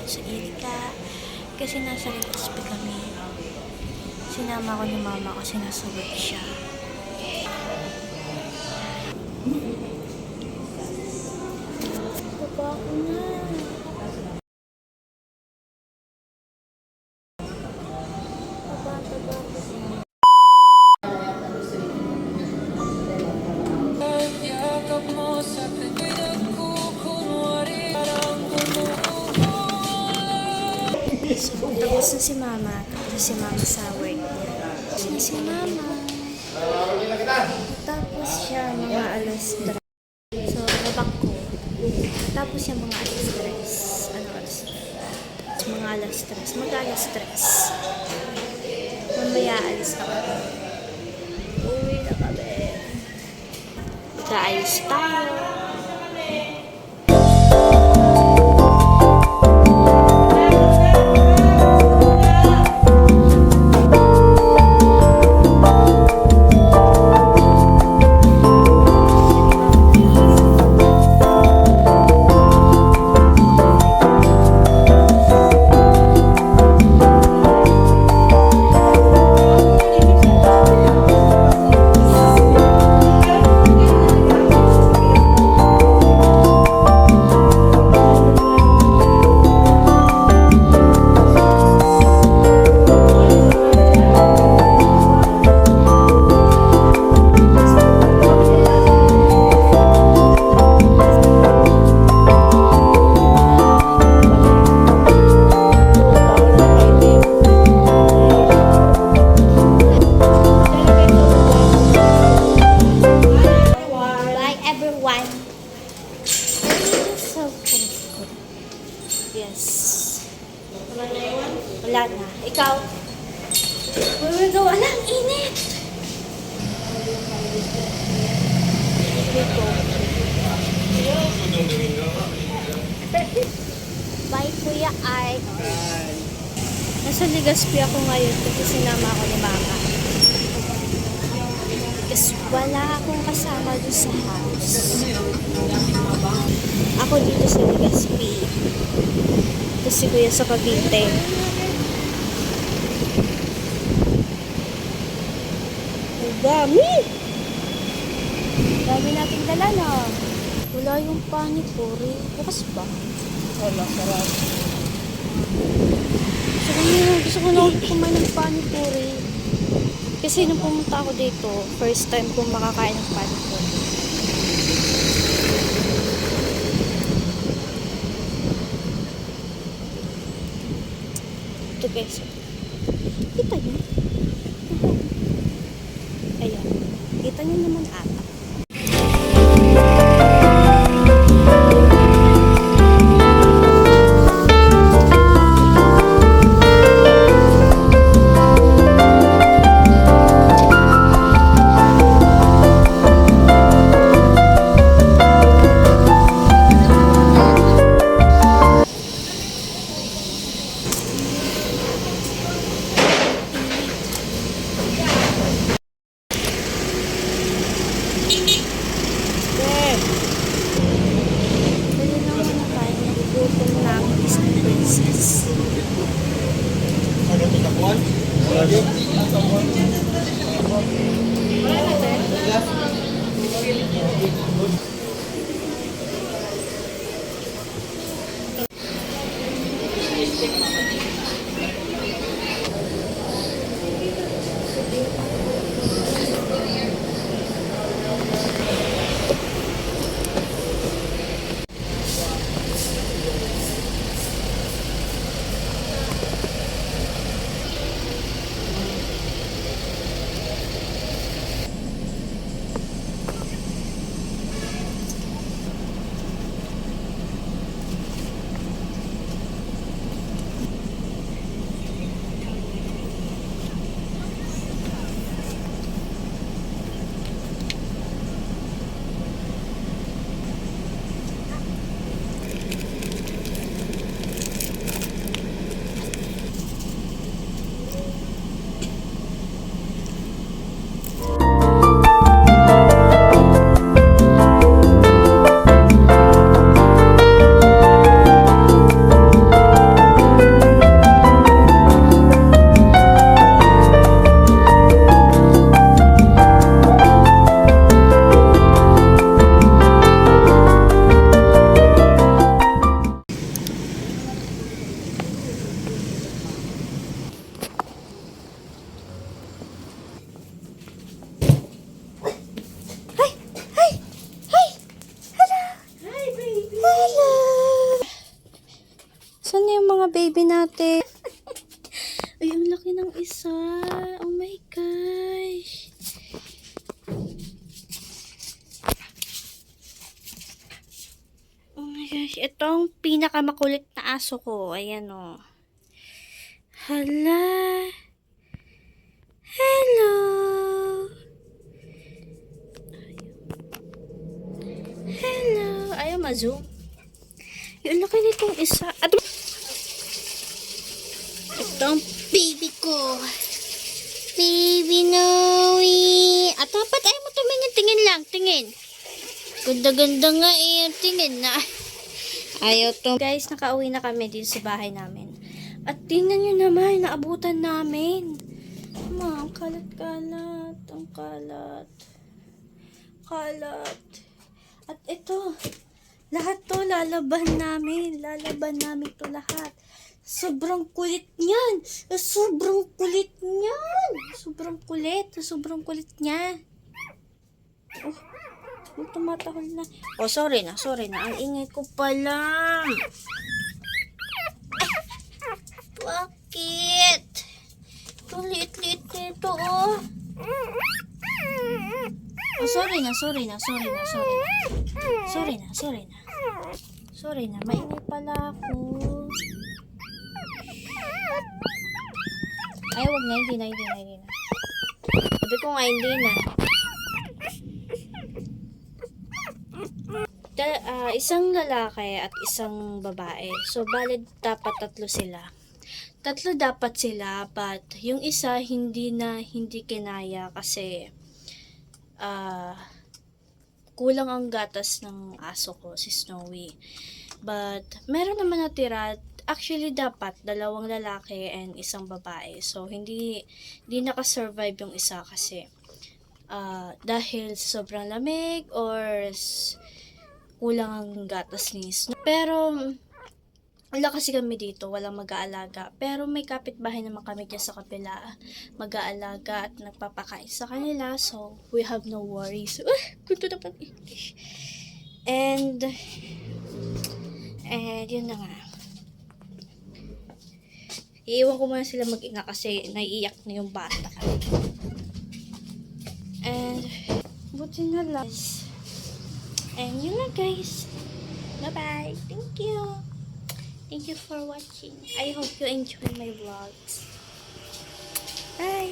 ngayon sa Irika. Kasi nasa Legazpi kami. Sinama ko ni mama kasi nasa work siya. Baba ko na. Baba ko. Tapos na si mama. Tapos si mama sa work niya. Tapos na si mama. Tapos siya mga alas 3. So, nabak ko. Tapos yung mga alas 3. Ano alas 3? Mga alas 3. Mag-alas 3. Mamaya alis na kami. Uwi na kami. Kaayos tayo. Yes. Wala na. Ikaw? Gawa lang. Init! Bye, Kuya Art. Nasa Legazpi ako ngayon kasi sinama ako ni mama. Kasi wala akong kasama doon sa house. Ako dito sa Legazpi. Kasi kuya sa Cavite. Ang dami! Dami nating dala na. Wala yung panipuri. Bukas ba? Wala, sarap. Gusto ko na kumain ng panipuri. Kasi nung pumunta ako dito, first time kong makakain ng panipuri. 2 peso. Kita niyo? Ayan. Kita niyo naman ata. mga baby natin. Ay, ang laki ng isa. Oh my gosh. Oh my gosh. Itong pinakamakulit na aso ko. Ayan o. Hala. Hello. Hello. Ayaw ma-zoom. Yung laki nitong isa. At itong baby ko. Baby Noe. At dapat ayaw mo tumingin. Tingin lang. Tingin. Ganda-ganda nga eh. Tingin na. Ayaw to. Guys, nakauwi na kami din sa bahay namin. At tingnan nyo naman. Naabutan namin. Ma, ang kalat-kalat. Ang kalat. Kalat. At ito. Lahat to lalaban namin. Lalaban namin to lahat. Sobrang kulit niyan. Sobrang kulit niyan. Sobrang kulit. Sobrang kulit niya. Oh, tumatahol na. Oh, sorry na. Sorry na. Ang ingay ko pala. Bakit? Ito, liit-liit nito, oh. Oh, sorry na. Sorry na. Sorry na. Sorry na. Sorry na. Sorry na. Sorry na. Maingay pala ako. Ay, wag na. Hindi na. Sabi ko nga, hindi na. Isang lalaki at isang babae. So, valid dapat tatlo sila. Tatlo dapat sila, but yung isa hindi kinaya kasi kulang ang gatas ng aso ko, si Snowy. But, meron naman natira. Actually, dapat dalawang lalaki and isang babae. So, hindi nakasurvive yung isa kasi dahil sobrang lamig or kulang ang gatas ni Snowy. Pero, wala kasi kami dito, walang mag-aalaga. Pero may kapitbahay naman kami dyan sa kapila, mag-aalaga at nagpapakain sa kanila. So, we have no worries. Kunto na pang English. And, yun na nga. Iiwan ko muna sila mag-inga kasi naiiyak na yung bata. And, buti na lang. And yun na guys. Bye-bye. Thank you. Thank you for watching. I hope you enjoy my vlogs. Bye.